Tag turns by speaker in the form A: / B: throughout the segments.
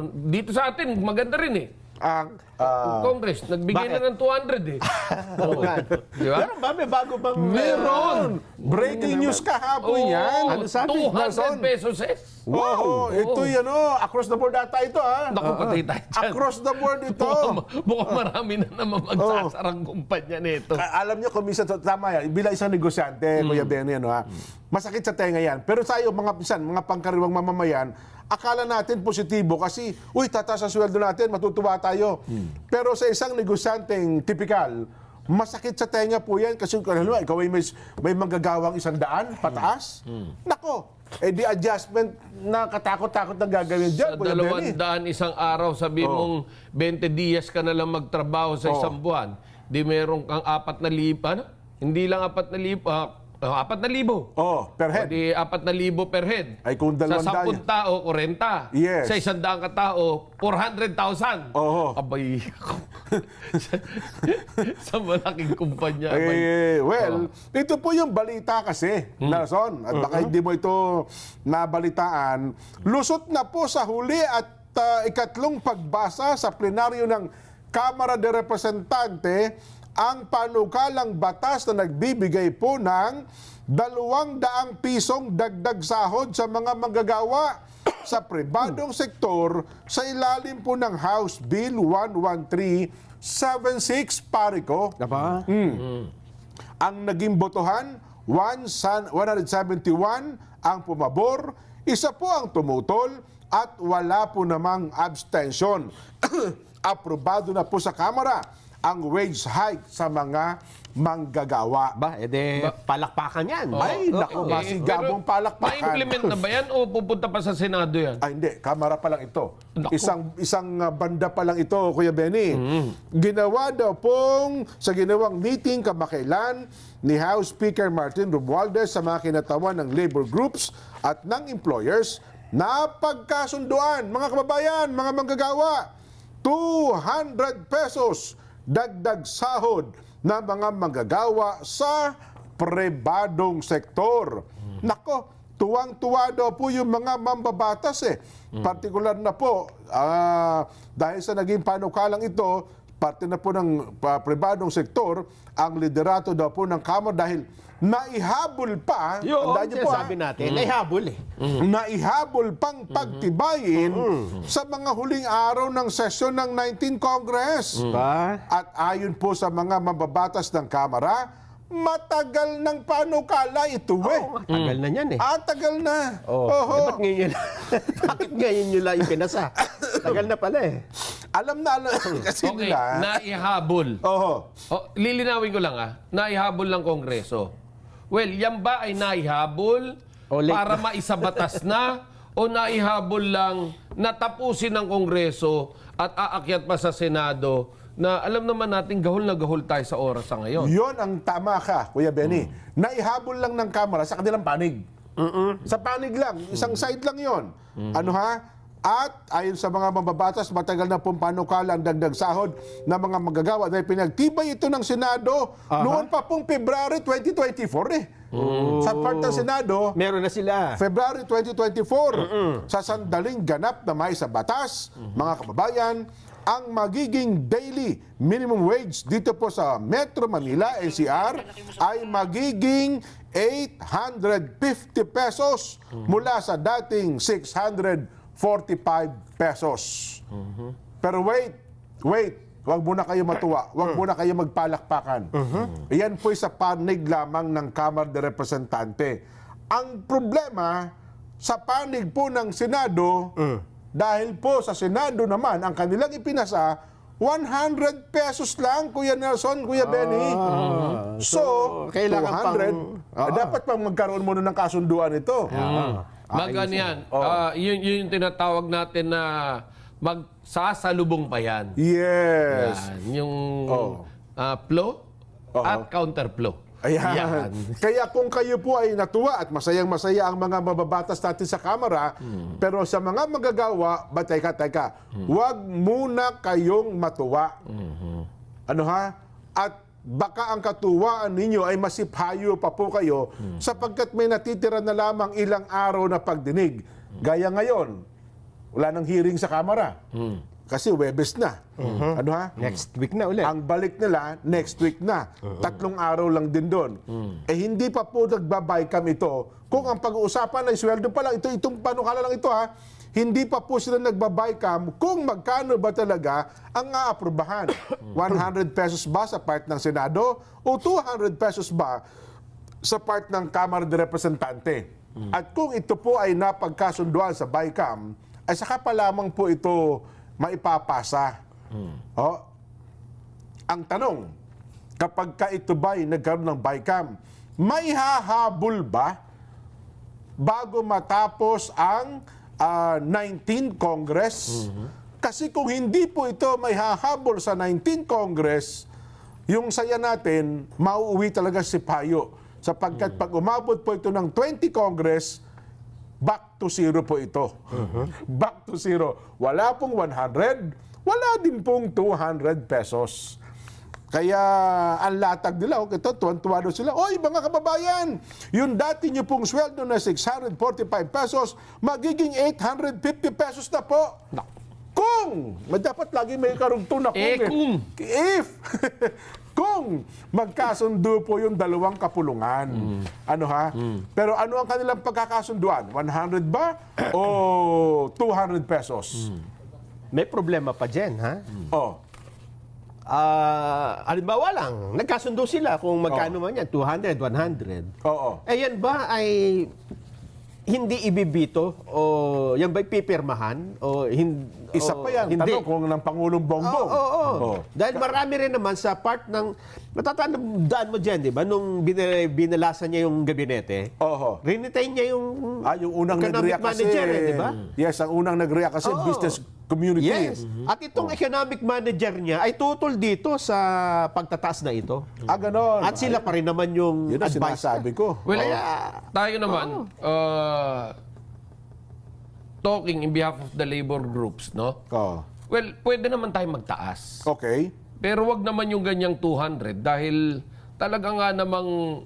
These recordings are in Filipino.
A: Dito sa atin, maganda rin eh. Congress, nagbigay na ng 200 eh.
B: Oo nga.
A: Di ba?
B: Meron ba? May bago bang...
C: Meron! Breaking news kahapon yan.
B: Ano sabi?
A: 200 pesos eh.
C: Wow! Ito yan across the board ata ito
A: Naku, patay tayo dyan.
C: Across the board ito.
A: Mukhang marami na naman magsasarang kumpanya nito.
C: Alam niyo kung minsan, tama yan, bilang isang negosyante, Kuya Benny, masakit sa tenga yan. Pero sa iyo, mga pangkariwang mamamayan, akala natin positibo kasi, tataas ang sweldo natin, matutuwa tayo. Pero sa isang negosyanteng tipikal, masakit sa tenga po yan kasi ikaw ay may manggagawang 100 pataas. Nako, di adjustment na katakot-takot na gagawin dyan.
A: Sa 200 isang araw, sabi mong 20 dias ka na lang magtrabaho sa isang buwan. Di meron kang 4,000, Hindi lang 4,000, 4,000.
C: Per head.
A: Di 4,000 per head.
C: Ay kung 200.
A: Sa 10 tao, 40.
C: Yes.
A: Sa 100 katao, 400,000.
C: Oo.
A: Abay. Sa malaking kumpanya.
C: Ito po yung balita kasi, Nelson. At baka hindi mo ito nabalitaan. Lusot na po sa huli at ikatlong pagbasa sa plenaryo ng Kamara de Representante ang panukalang batas na nagbibigay po ng 200 pisong dagdag sahod sa mga manggagawa sa pribadong sektor sa ilalim po ng House Bill 11376 Parico. Ang naging botohan, 171 ang pumabor, isa po ang tumutol at wala po namang abstention. Aprobado na po sa Kamara ang wage hike sa mga manggagawa.
B: Palakpakan yan.
C: Ay, naku, masigabong palakpakan.
A: Ma-implement na ba yan o pupunta pa sa Senado yan?
C: Ay, hindi. Kamara pa lang ito.
A: Naku.
C: Isang banda pa lang ito, Kuya Benny. Ginawa daw pong sa ginawang meeting kamakailan ni House Speaker Martin Romualdez sa mga kinatawan ng labor groups at ng employers na pagkasunduan, mga kababayan, mga manggagawa, 200 pesos dagdag sahod na mga manggagawa sa pribadong sektor. Nako, tuwang-tuwa daw po yung mga mambabatas Partikular na po, dahil sa naging panukalang ito, parte na po ng pribadong sektor, ang liderato daw po ng Kamara dahil naihabol pa,
B: sabi natin, naihabol
C: naihabol pang pagtibayin sa mga huling araw ng sesyon ng 19 Congress. At ayon po sa mga mababatas ng Kamara, matagal ng panukala ito
B: Tagal na yan
C: tagal na.
B: Bakit ngayon nyo lang yung pinasa? Tagal na pala
C: Alam na kasi nila.
A: Naihabol. Lilinawin ko lang naihabol ng Kongreso. Well, yan ba ay naihabol para maisabatas na o naihabol lang natapusin ng Kongreso at aakyat pa sa Senado na alam naman natin gahol na gahol tayo sa oras sa ngayon?
C: Yon ang tama ka, Kuya Benny. Naihabol lang ng Kamara sa kanilang panig. Sa panig lang, isang side lang yon. At ayon sa mga mababatas, matagal na pong panukala ang dagdag sahod ng mga magagawa dahil pinagtibay ito ng Senado noon pa pong February 2024 Sa part ng Senado,
B: meron na sila.
C: February 2024, sa sandaling ganap na may sa batas, mga kababayan, ang magiging daily minimum wage dito po sa Metro Manila, NCR, ay magiging 850 pesos mula sa dating 645 pesos. Pero wait, huwag muna kayo matuwa, huwag muna kayo magpalakpakan. Iyan po sa panig lamang ng Kamara de Representante. Ang problema, sa panig po ng Senado, dahil po sa Senado naman, ang kanilang ipinasa, 100 pesos lang, Kuya Nelson, Kuya Benny. So,
B: kailangan
C: 200, dapat pang magkaroon muna ng kasunduan ito.
A: Maganyan. Yun yung tinatawag natin na magsasalubong pa yan.
C: Yes.
A: Yan. Yung flow at counterflow.
C: Ayan. Kaya kung kayo po ay natuwa at masayang-masaya ang mga mababatas natin sa Kamara, pero sa mga magagawa, teka, huwag muna kayong matuwa. Ano ha? At baka ang katuwaan ninyo ay masiphayo pa po kayo sapagkat may natitira na lamang ilang araw na pagdinig. Gaya ngayon, wala nang hearing sa Kamara. Kasi Webes na. Ano ha?
B: Next week na ulit.
C: Ang balik nila, next week na. 3 araw lang din doon. Eh hindi pa po nagbabaycam ito. Kung ang pag-uusapan ay sweldo pa lang, itong panukala lang ito ha, hindi pa po sila nagbabaycam kung magkano ba talaga ang aaprubahan. 100 pesos ba sa part ng Senado o 200 pesos ba sa part ng Kamara de Representante? At kung ito po ay napagkasunduan sa BICAM, ay saka pa lamang po ito maipapasa. Oh, ang tanong, kapag ka ito ba'y nagkaroon ng BICAM, may hahabol ba bago matapos ang 19th Congress? Kasi kung hindi po ito may hahabol sa 19th Congress, yung saya natin, mauuwi talaga si Payo. Sapagkat pag umabot po ito ng 20 Congress, back to zero po ito. Back to zero. Wala pong 100, wala din pong 200 pesos. Kaya ang latag nila, ito, tuwan-tuwa daw sila. Oy, mga kababayan, yung dati nyo pong sweldo na 645 pesos, magiging 850 pesos na po. Kung, dapat lagi may karugtong na kung. If, kung magkasundo po yung dalawang kapulungan. Ano ha? Pero ano ang kanilang pagkakasunduan? 100 ba? O 200 pesos?
B: May problema pa dyan, ha?
C: Oh.
B: Halimbawa lang, nagkasundo sila kung magkano man yan, 200, 100.
C: Oo.
B: Eh yan ba ay hindi ibibito o yan ba'y pipirmahan o
C: Isa pa yan,
B: hindi?
C: tanong kung ng Pangulong Bongbong.
B: Oo. Dahil marami rin naman sa part ng, matatandaan mo dyan, di ba? Nung binalasan niya yung gabinete,
C: Oo.
B: rinitain niya yung
C: Yung unang
B: economic
C: nag-react kasi.
B: manager, di ba?
C: Yes, ang unang nag-react kasi
B: Oo.
C: business community.
B: Yes. At itong economic manager niya ay tutol dito sa pagtataas na ito.
C: Ganon.
B: At sila pa rin naman yung
C: Yun ang
B: advice.
C: sinasabi ko.
A: Well,
B: Kaya-
A: tayo naman, talking in behalf of the labor groups, no?
C: Oo.
A: Well, pwede naman tayo magtaas.
C: Okay.
A: Pero wag naman yung ganyang 200 dahil talaga nga namang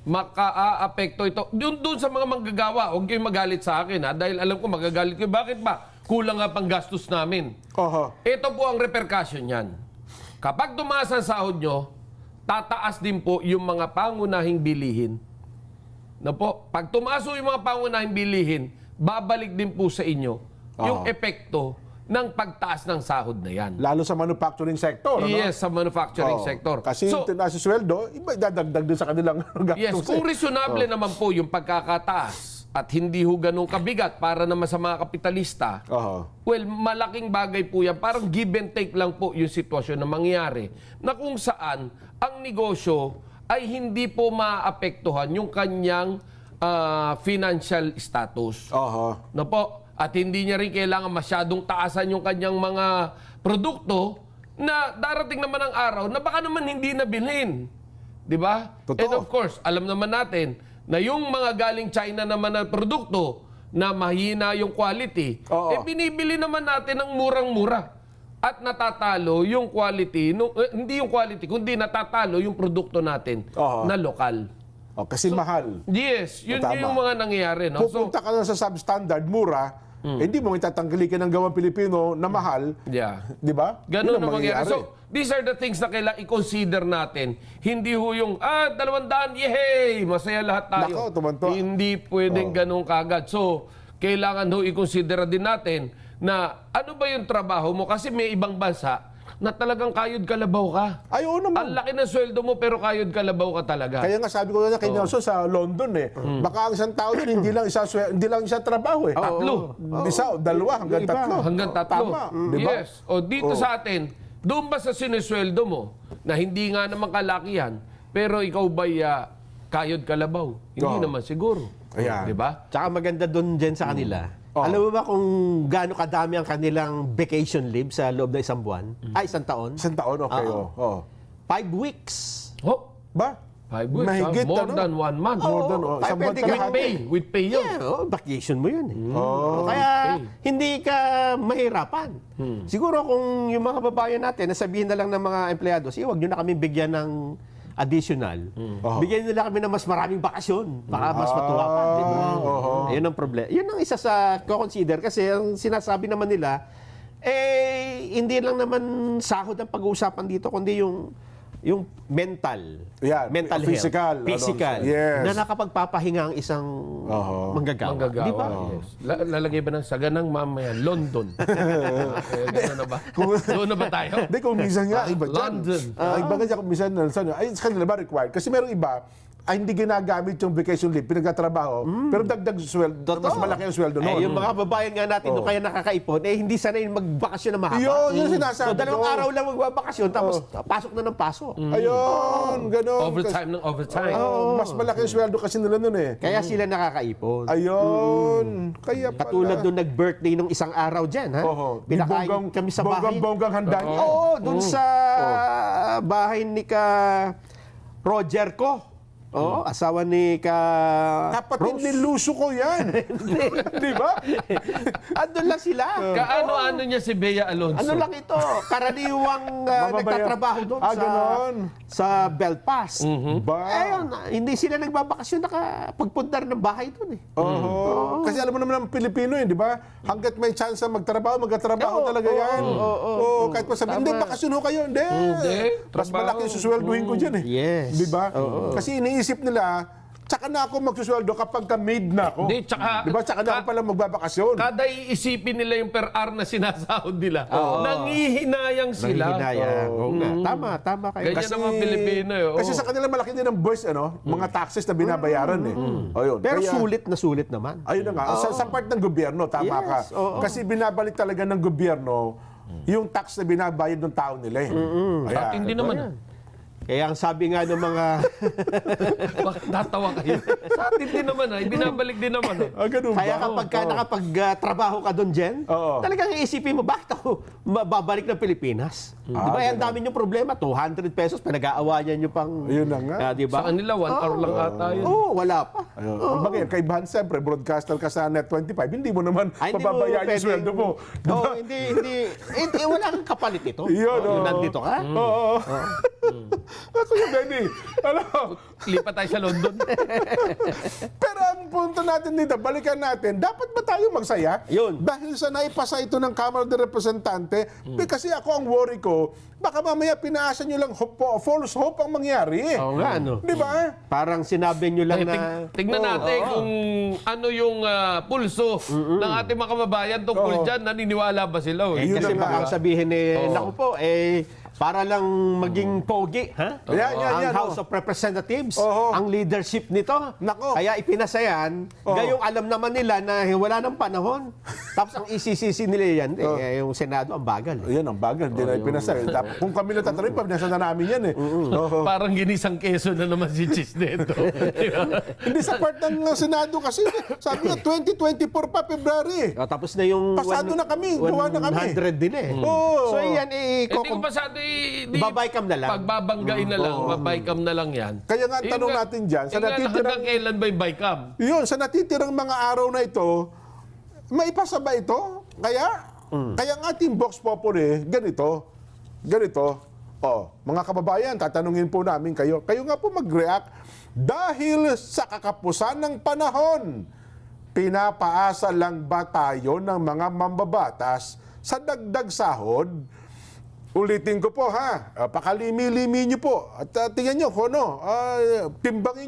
A: maka-aapekto ito. Doon sa mga manggagawa, huwag kayong magalit sa akin ha, dahil alam ko magagalit kayo. Bakit ba? Kulang nga pang gastos namin.
C: Oho.
A: Ito po ang repercussion yan. Kapag tumaas ang sahod nyo, tataas din po yung mga pangunahing bilihin. Na po, pag tumaas po yung mga pangunahing bilihin, babalik din po sa inyo yung epekto ng pagtaas ng sahod na yan.
C: Lalo sa manufacturing sector, ano?
A: Yes, sa manufacturing
C: Oo.
A: sector.
C: Kasi yung tinaas yung sweldo, iba dadagdag din sa kanilang gastos.
A: Yes, kung reasonable naman po yung pagkakataas at hindi ho ganun kabigat para naman sa mga kapitalista,
C: Oho.
A: well, malaking bagay po yan. Parang give and take lang po yung sitwasyon na mangyari na kung saan ang negosyo ay hindi po maapektuhan yung kanyang financial status.
C: Oho.
A: No po? At hindi niya rin kailangan masyadong taasan yung kanyang mga produkto na darating naman ang araw na baka naman hindi nabilhin. Di ba?
C: Totoo.
A: And of course, alam naman natin na yung mga galing China naman na produkto na mahina yung quality,
C: Oo.
A: binibili naman natin ng murang-mura. At natatalo yung quality, hindi yung quality, kundi natatalo yung produkto natin
C: Oo.
A: na lokal.
C: Kasi mahal.
A: Yes, yun
C: Tama.
A: yung mga nangyayari. No?
C: Pupunta ka na sa substandard, mura, hindi mo itatanggalin ka ng gawang Pilipino na mahal.
A: Yeah.
C: Di ba?
A: Ganun
C: Yun ang
A: ang mangyayari. So, these are the things na kailangan i-consider natin. Hindi ho yung, 200, yehey! Masaya lahat tayo.
C: Nako, tumanto.
A: Hindi pwedeng ganun kagad. So, kailangan ho i-consider din natin na ano ba yung trabaho mo? Kasi may ibang bansa na talagang kayod kalabaw ka.
C: Ay, oo naman.
A: Ang laki ng sweldo mo pero kayod kalabaw ka talaga.
C: Kaya nga sabi ko na kay Nelson sa London baka ang isang tao doon hindi lang isa trabaho
A: Tatlo.
C: Isa, dalawa hanggang
B: Yung iba.
C: tatlo.
A: Hanggang tatlo.
C: Tama, di ba?
A: Yes. O dito sa atin, doon ba sa sinesweldo mo na hindi nga naman kalakihan, pero ikaw ba'y kayod kalabaw? Hindi
C: Oo.
A: naman siguro.
C: Ayan.
A: Di ba?
B: Tsaka maganda doon dyan sa kanila.
C: Oh.
B: Alam mo ba kung gaano kadami ang kanilang vacation leave sa loob ng isang buwan? Ay, isang taon?
C: Isang taon, okay.
B: Oo.
C: Oh.
B: 5 weeks.
A: Oh,
C: Ba?
A: 5 weeks.
C: Mahigit,
A: More
C: ano?
A: than 1 month.
C: More than,
B: Oo.
C: isang
B: Ay,
C: buwan
B: pwede
C: ka
B: ka-
C: lahat.
A: With pay yun.
B: Yeah, vacation mo yun.
C: Oh.
B: Kaya
A: okay.
B: hindi ka mahirapan. Siguro kung yung mga kababayan natin, nasabihin na lang ng mga empleyado, huwag nyo na kami bigyan ng additional, bigyan nila kami ng mas maraming bakasyon para mas matuwa pa. Di ba? Yun ang problema. Yun ang isa sa ko-consider kasi ang sinasabi naman nila, hindi lang naman sahod ang pag-uusapan dito, kundi yung mental.
C: Yan,
B: Mental
C: physical,
B: health. Physical.
C: yes.
B: Na nakapagpapahinga ang isang manggagawa.
A: Manggagawa.
B: Di ba?
A: Yes. Lalagay ba ng saganang mamaya? London. Gano'n na ba? Doon na ba tayo?
C: Hindi, kung minsan nga, iba dyan.
A: London.
C: Iba nga dyan, kung minsan, ay, sa kanila ba required? Kasi merong iba, ay hindi ginagamit yung vacation leave, pinagtatrabaho, pero dagdag sweldo, mas malaki ang sweldo noon.
B: Yung mga babayan nga natin doon kaya nakakaipon, hindi sanay magbakasyon na mahaba.
C: Yun sinasabi
B: So, dalawang
C: ko.
B: araw lang magbabakasyon, tapos pasok na ng pasok.
C: Ayun, gano'n.
A: Overtime ng overtime.
C: Mas malaki ang sweldo kasi nila noon eh.
B: Kaya sila nakakaipon.
C: Ayun. Kaya pala.
B: Katulad doon nag-birthday nung isang araw dyan, ha? Pinakain kami sa bahay.
C: Bonggang handa niya.
B: Oo, doon sa bahay ni ka Roger ko. Oo, asawa ni ka
C: Kapatid ni Luso ko yan. Di ba?
B: Andun lang sila.
A: Kaano-ano niya si Bea Alonso?
B: Ano lang ito, karaniwang nagtatrabaho doon
C: ganon.
B: sa Belfast.
C: Ba?
B: Ayun, hindi sila nagbabakasyon, nakapagpundar ng bahay doon eh.
C: Oo. Kasi alam mo naman ang Pilipino eh, di ba? Hanggat may chance na magtrabaho talaga yan. Oo. Kahit pa sabihin, hindi, bakasyon ho kayo. Hindi.
A: Hindi.
C: Mas
A: Trabaho.
C: malaki yung suswelduhin ko dyan eh.
B: Yes.
C: Di ba? Kasi iniisip nila, tsaka na ako magsusweldo kapag ka-maid na ako.
A: Hindi, tsaka-
C: Di ba? Tsaka na ako pala magbabakasyon.
A: Kada iisipin nila yung per hour na sinasahod nila. Nanghihinayang sila.
B: Nanghihinayang. Oo nga. Tama kayo.
A: Ganyan naman Pilipino eh.
C: Kasi sa kanila malaki din ang buwis, mga taxes na binabayaran eh. Ayun.
B: Pero
C: Kaya-
B: sulit na sulit naman.
C: Ayun na nga. Sa part ng gobyerno, tama
B: Yes,
C: ka.
B: oo.
C: Kasi binabalik talaga ng gobyerno yung tax na binabayad ng tao nila eh.
A: At hindi naman.
B: Kaya ang sabi nga ng mga...
A: Bakit natawa kayo? Sa atin din naman binabalik din naman
C: Ganun
B: Kaya
C: ba?
B: kapag nakapagtrabaho ka doon, Jen,
C: Oo.
B: talagang iisipin mo, bakit ako babalik ng Pilipinas? Di ba? Ang dami niyong problema. 200 pesos, pinag-aawayan niyo pang...
C: Ayun na nga.
B: Di ba?
A: Sa kanila, 1 hour lang ata yun.
B: Oo, wala pa.
C: Ayun. Kumbaga, kaibahan siyempre, broadcaster ka sa Net25, hindi mo naman
B: Ay, hindi mo
C: pababayaan yung
B: pwedeng-
C: sweldo mo.
B: Oo, hindi, wala kang kapalit ito.
C: Yun,
B: Yung
C: oo.
B: nandito ka.
C: Oo. Ako yung Benny. Alam mo,
A: Lipat tayo sa London.
C: pero ang punto natin dito, balikan natin, dapat ba tayo magsaya?
B: Yun.
C: Dahil sa naipasa ito ng Kamara de Representante, kasi ako ang worry ko, baka mamaya pinaasa nyo lang false hope ang mangyari.
B: Oo nga, ano.
C: Di ba?
B: Parang sinabi nyo lang na...
A: Tignan natin kung ano yung pulso ng ating mga kababayan tungkol dyan. Naniniwala ba sila?
C: Yun
B: Kasi
C: na nga.
B: baka sabihin naku po, para lang maging pogi, ha?
C: Yan,
B: Ang House of Representatives,
C: Oo.
B: ang leadership nito.
C: Nako.
B: Kaya ipinasayan, gayong alam naman nila na wala ng panahon. Tapos ang isisisi nila yan, yung Senado, ang bagal.
C: Yan ang bagal, hindi na ipinasa. Kung kami natatrain, pinasa na namin yan eh. Oo.
A: Parang ginisang keso na naman si Chisneto.
C: Hindi sa part ng Senado kasi, sabi niya 2024 pa, February.
B: Tapos na yung...
C: Pasado na kami, gawa na kami.
B: 100 din eh.
C: Oo.
B: So yan,
A: Hindi ko pasado
B: Babaykam na lang.
A: Pagbabanggain na lang, babaykam na lang yan.
C: Kaya nga, ang tanong natin dyan, sa
A: hanggang kailan ba yung baykam?
C: Yun, sa natitirang mga araw na ito, maipasa ba ito? Kaya ang ating Vox Populi, ganito. Mga kababayan, tatanungin po namin kayo. Kayo nga po mag-react dahil sa kakapusan ng panahon. Pinapaasa lang ba tayo ng mga mambabatas sa dagdag sahod? Ulitin ko po ha, pakalimi-limi niyo po at tingnan niyo kung timbangin